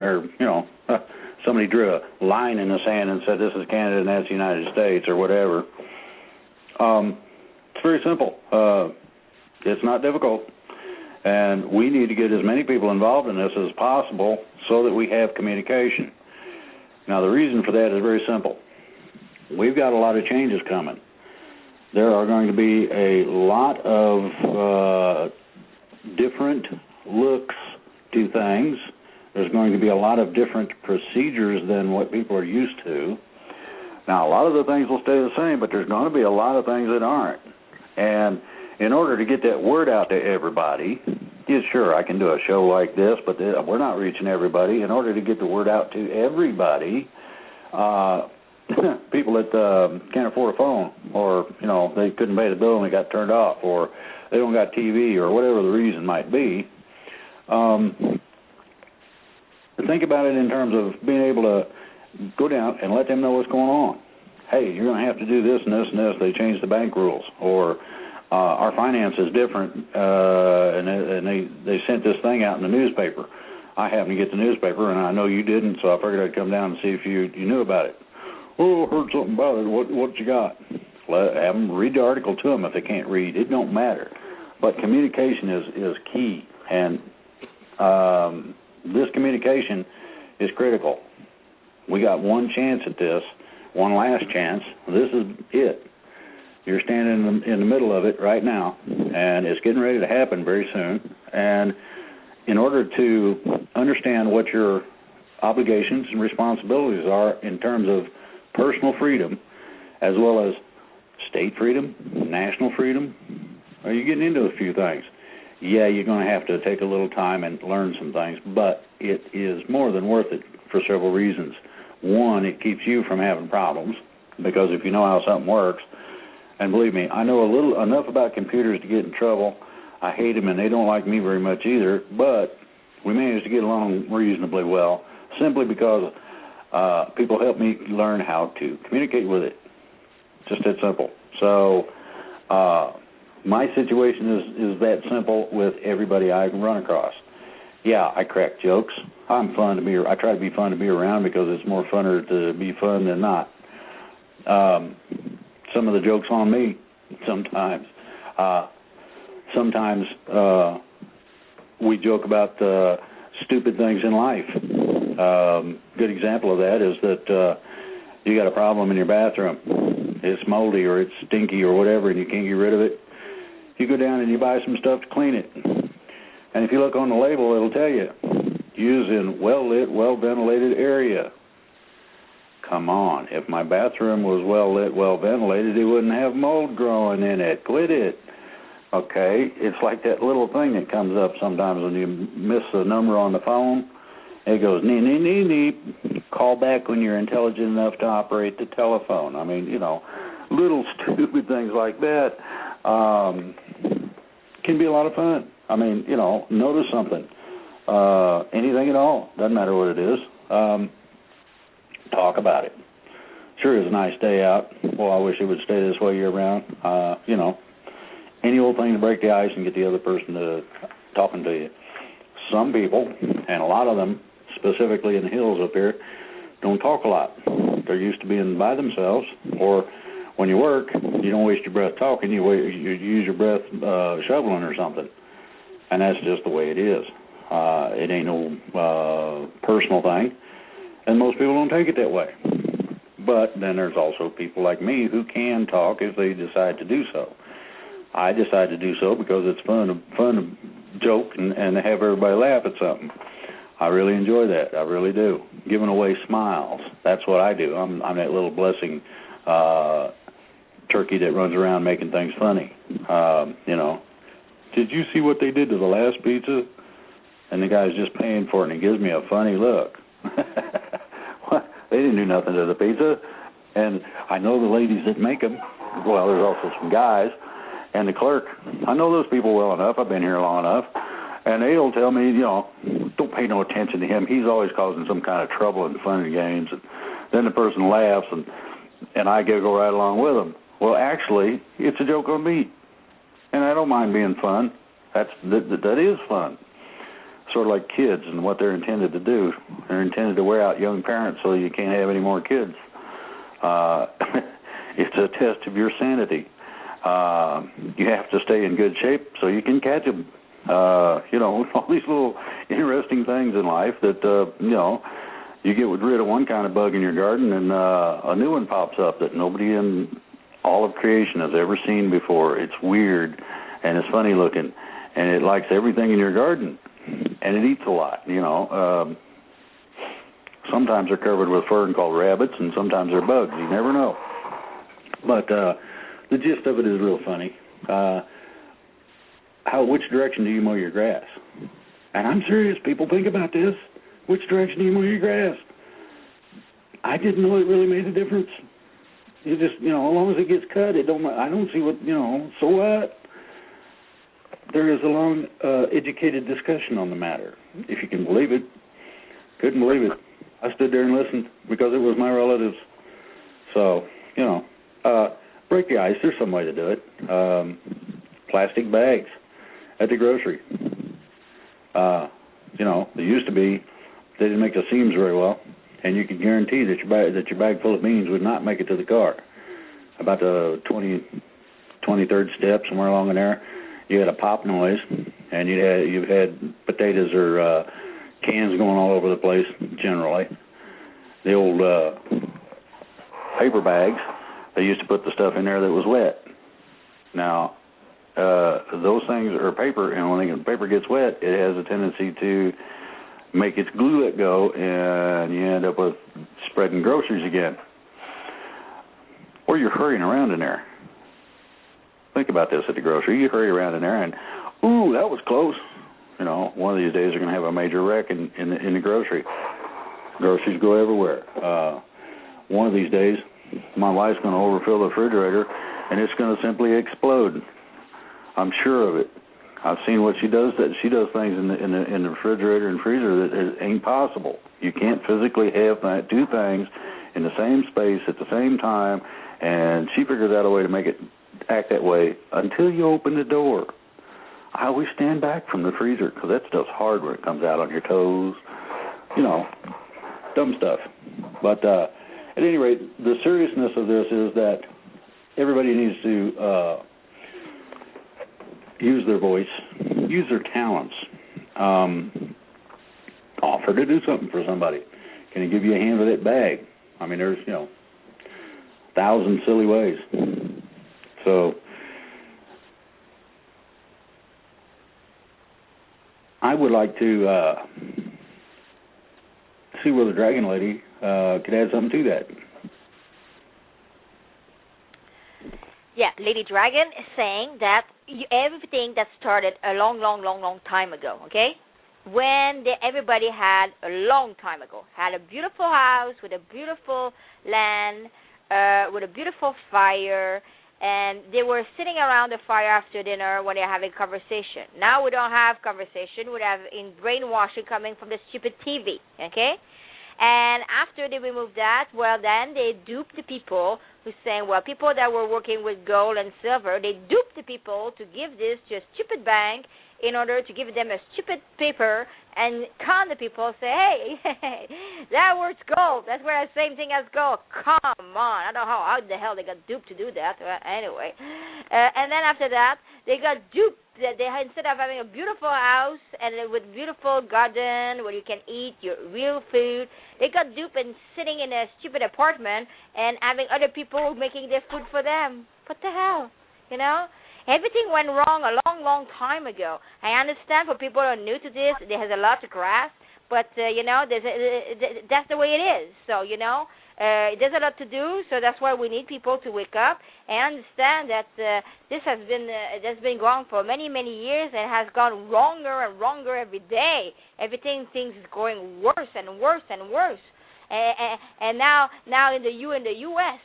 or, somebody drew a line in the sand and said this is Canada and that's the United States or whatever. It's very simple. It's not difficult. And we need to get as many people involved in this as possible so that we have communication. Now, the reason for that is very simple. We've got a lot of changes coming. There are going to be a lot of different looks to things. There's going to be a lot of different procedures than what people are used to. Now, a lot of the things will stay the same, but there's going to be a lot of things that aren't. And in order to get that word out to everybody, yeah, sure, I can do a show like this, but we're not reaching everybody. In order to get the word out to everybody, people that can't afford a phone, or, they couldn't pay the bill and it got turned off, or they don't got TV, or whatever the reason might be, think about it in terms of being able to go down and let them know what's going on. Hey, you're going to have to do this and this and this. They changed the bank rules, or our finance is different, and they sent this thing out in the newspaper. I happened to get the newspaper, and I know you didn't, so I figured I'd come down and see if you knew about it. Oh, I heard something about it. What you got? Have them read the article to them if they can't read. It don't matter. But communication is key, and this communication is critical. We got one chance at this, one last chance. This is it. You're standing in the middle of it right now, and it's getting ready to happen very soon. And in order to understand what your obligations and responsibilities are in terms of personal freedom, as well as state freedom, national freedom, are you getting into a few things? Yeah, you're going to have to take a little time and learn some things, but it is more than worth it for several reasons. One, it keeps you from having problems, because if you know how something works, and believe me, I know enough about computers to get in trouble. I hate them, and they don't like me very much either, but we managed to get along reasonably well, simply because people helped me learn how to communicate with it. Just that simple. So my situation is that simple with everybody I run across. Yeah, I crack jokes. I try to be fun to be around, because it's more funner to be fun than not. Some of the jokes on me sometimes. Sometimes we joke about stupid things in life. Good example of that is that you got a problem in your bathroom. It's moldy or it's stinky or whatever, and you can't get rid of it. You go down and you buy some stuff to clean it. And if you look on the label, it'll tell you, use in well-lit, well-ventilated area. Come on, if my bathroom was well-lit, well-ventilated, it wouldn't have mold growing in it. Quit it. Okay, it's like that little thing that comes up sometimes when you miss a number on the phone. It goes, nee, nee, nee, nee. Call back when you're intelligent enough to operate the telephone. I mean, little stupid things like that can be a lot of fun. I mean, notice something. Anything at all. Doesn't matter what it is. Talk about it. Sure is a nice day out. Well, I wish it would stay this way year-round. Any old thing to break the ice and get the other person to talking to you. Some people, and a lot of them, specifically in the hills up here, don't talk a lot. They're used to being by themselves, or when you work, you don't waste your breath talking, you use your breath shoveling or something. And that's just the way it is. It ain't no personal thing, and most people don't take it that way. But then there's also people like me who can talk if they decide to do so. I decide to do so because it's fun to joke and to have everybody laugh at something. I really enjoy that. I really do. Giving away smiles. That's what I do. I'm that little blessing turkey that runs around making things funny. Did you see what they did to the last pizza? And the guy's just paying for it, and he gives me a funny look. They didn't do nothing to the pizza. And I know the ladies that make them. Well, there's also some guys. And the clerk, I know those people well enough. I've been here long enough. And they'll tell me, don't pay no attention to him. He's always causing some kind of trouble and fun and games. And then the person laughs, and I go right along with them. Well, actually, it's a joke on me. And I don't mind being fun. That is fun. sort of like kids and what they're intended to do. They're intended to wear out young parents so you can't have any more kids. It's a test of your sanity. You have to stay in good shape so you can catch them. All these little interesting things in life that, you get rid of one kind of bug in your garden and a new one pops up that nobody in all of creation has ever seen before. It's weird and it's funny looking and it likes everything in your garden and it eats a lot, Sometimes they're covered with fur and called rabbits and sometimes they're bugs. You never know. But the gist of it is real funny. Which direction do you mow your grass? And I'm serious, people think about this. Which direction do you mow your grass? I didn't know it really made a difference. You just, as long as it gets cut, I don't see what, so what? There is a long, educated discussion on the matter, if you can believe it. Couldn't believe it. I stood there and listened because it was my relatives. So, break the ice. There's some way to do it. Plastic bags at the grocery. They used to be, they didn't make the seams very well, and you could guarantee that your bag full of beans would not make it to the car. About the 23rd step, somewhere along in there, you had a pop noise, and you've had potatoes or cans going all over the place, generally. The old paper bags, they used to put the stuff in there that was wet. Now, those things are paper, and when the paper gets wet, it has a tendency to make its glue let go, and you end up with spreading groceries again. Or you're hurrying around in there. Think about this at the grocery. You hurry around in there, and, ooh, that was close. One of these days you're going to have a major wreck in the grocery. Groceries go everywhere. One of these days, my wife's going to overfill the refrigerator, and it's going to simply explode. I'm sure of it. I've seen what she does. That she does things in the refrigerator and freezer that ain't possible. You can't physically have two things in the same space at the same time, and she figures out a way to make it act that way until you open the door. I always stand back from the freezer because that stuff's hard when it comes out on your toes. Dumb stuff. But at any rate, the seriousness of this is that everybody needs to use their voice, use their talents, offer to do something for somebody. Can I give you a hand with that bag? I mean, there's, 1,000 silly ways. So I would like to see whether Dragon Lady could add something to that. Yeah, Lady Dragon is saying that everything that started a long time ago, okay? When everybody had a long time ago, had a beautiful house with a beautiful land, with a beautiful fire, and they were sitting around the fire after dinner when they're having conversation. Now we don't have conversation. We have brainwashing coming from the stupid TV, okay? And after they removed that, well, then they duped the people who's saying, well, people that were working with gold and silver, they duped the people to give this to a stupid bank in order to give them a stupid paper and con the people, say, hey, that word's gold. That's where the same thing as gold. Come on. I don't know how the hell they got duped to do that. Anyway. And then after that, they got duped. They instead of having a beautiful house and with beautiful garden where you can eat your real food, they got duped and sitting in a stupid apartment and having other people making their food for them. What the hell? Everything went wrong a long time ago. I understand for people who are new to this, there is a lot to grasp, but, that's the way it is. So, there's a lot to do, so that's why we need people to wake up and understand that this has been going on for many years and has gone wronger and wronger every day. Everything things is going worse and worse and worse. And now in the U.S.,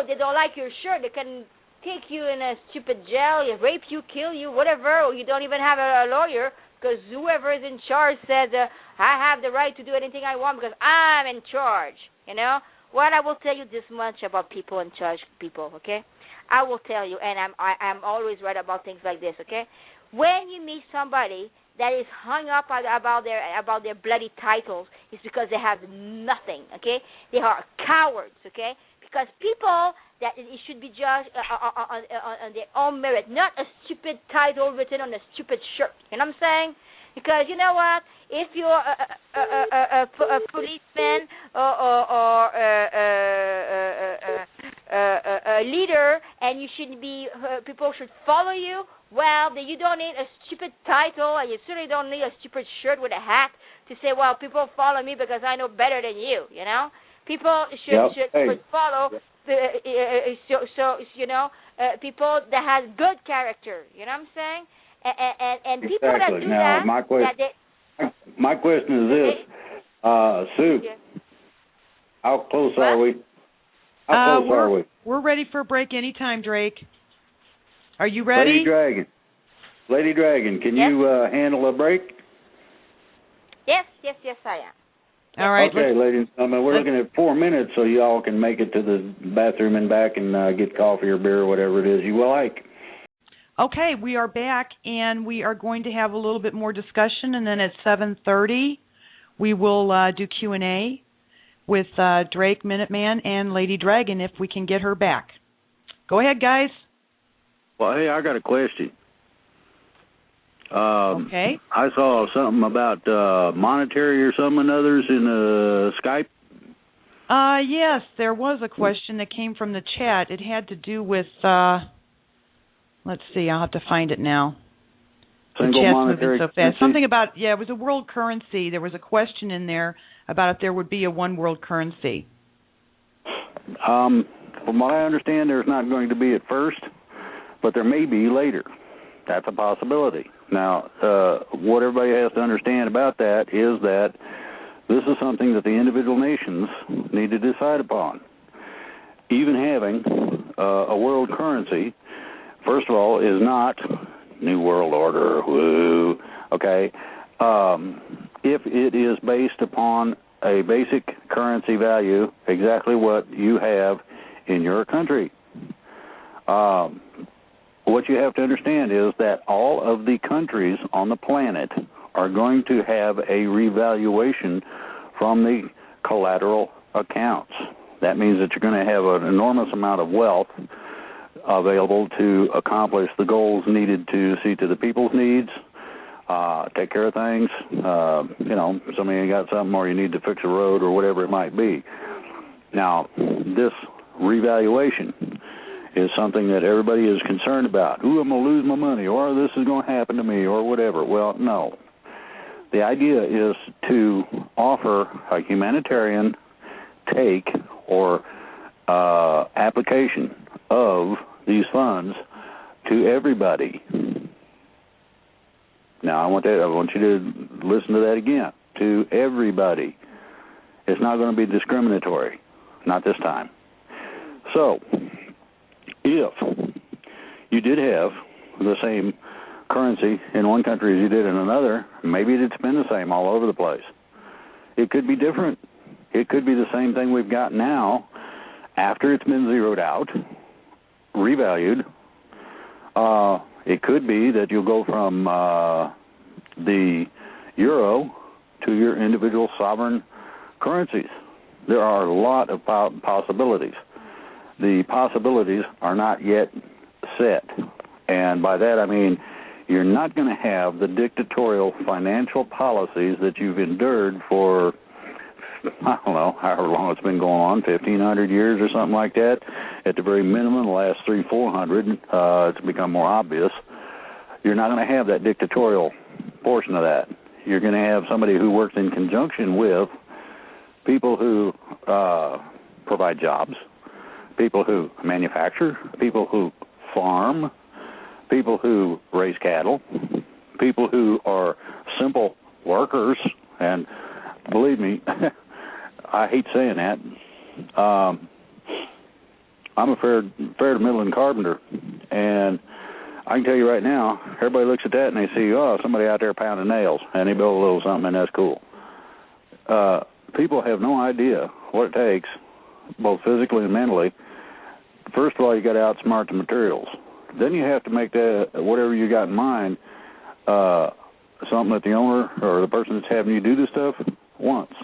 they don't like your shirt, they can take you in a stupid jail, rape you, kill you, whatever, or you don't even have a lawyer because whoever is in charge said, I have the right to do anything I want because I'm in charge, Well, I will tell you this much about people in charge people, okay? I will tell you, and I'm always right about things like this, okay? When you meet somebody that is hung up about their bloody titles is because they have nothing, okay? They are cowards, okay? Because people that it should be judged on their own merit, not a stupid title written on a stupid shirt. You know what I'm saying? Because you know what? If you're a policeman or a leader, and you should be, people should follow you. Well, then you don't need a stupid title, and you certainly don't need a stupid shirt with a hat to say, well, people follow me because I know better than you. You know, people should follow. So you know, people that has good character. You know what I'm saying? And people that do now, that. My question is this, Sue. Yeah. How close are we? How close are we? We're ready for a break anytime, Drake. Are you ready? Lady Dragon, can you handle a break? Yes, I am. All right. Okay, ladies and gentlemen, we're looking at 4 minutes so y'all can make it to the bathroom and back and get coffee or beer or whatever it is you will like. Okay, we are back, and we are going to have a little bit more discussion, and then at 7:30 we will do Q&A with Drake, Minuteman, and Lady Dragon if we can get her back. Go ahead, guys. Well, hey, I got a question. Okay. I saw something about monetary or something and others in Skype. Yes, there was a question that came from the chat. It had to do with, let's see, I'll have to find it now. Single the chat's monetary moving so fast. Something about, it was a world currency. There was a question in there about if there would be a one world currency. From what I understand, there's not going to be at first, but there may be later. That's a possibility. Now, what everybody has to understand about that is that this is something that the individual nations need to decide upon. Even having a world currency, first of all, is not New World Order, woo, okay? If it is based upon a basic currency value, exactly what you have in your country. What you have to understand is that all of the countries on the planet are going to have a revaluation from the collateral accounts. That means that you're going to have an enormous amount of wealth available to accomplish the goals needed to see to the people's needs, take care of things. You know, somebody ain't got something or you need to fix a road or whatever it might be. Now, this revaluation is something that everybody is concerned about. Ooh, I'm going to lose my money, or this is going to happen to me, or whatever. Well, no. The idea is to offer a humanitarian take or application of these funds to everybody. Now, I want you to listen to that again. To everybody. It's not going to be discriminatory. Not this time. So, if you did have the same currency in one country as you did in another, maybe it's been the same all over the place. It could be different. It could be the same thing we've got now after it's been zeroed out, revalued. It could be that you'll go from the euro to your individual sovereign currencies. There are a lot of possibilities. The possibilities are not yet set. And by that I mean you're not going to have the dictatorial financial policies that you've endured for, I don't know, however long it's been going on, 1,500 years or something like that. At the very minimum, the last 300-400, it's become more obvious. You're not going to have that dictatorial portion of that. You're going to have somebody who works in conjunction with people who provide jobs, people who manufacture, people who farm, people who raise cattle, people who are simple workers, and believe me, I hate saying that. I'm a fair to middling carpenter, and I can tell you right now, everybody looks at that and they see, oh, somebody out there pounding nails, and they build a little something, and that's cool. People have no idea what it takes, both physically and mentally. First of all, you got to outsmart the materials. Then you have to make that, whatever you got in mind, something that the owner or the person that's having you do this stuff wants.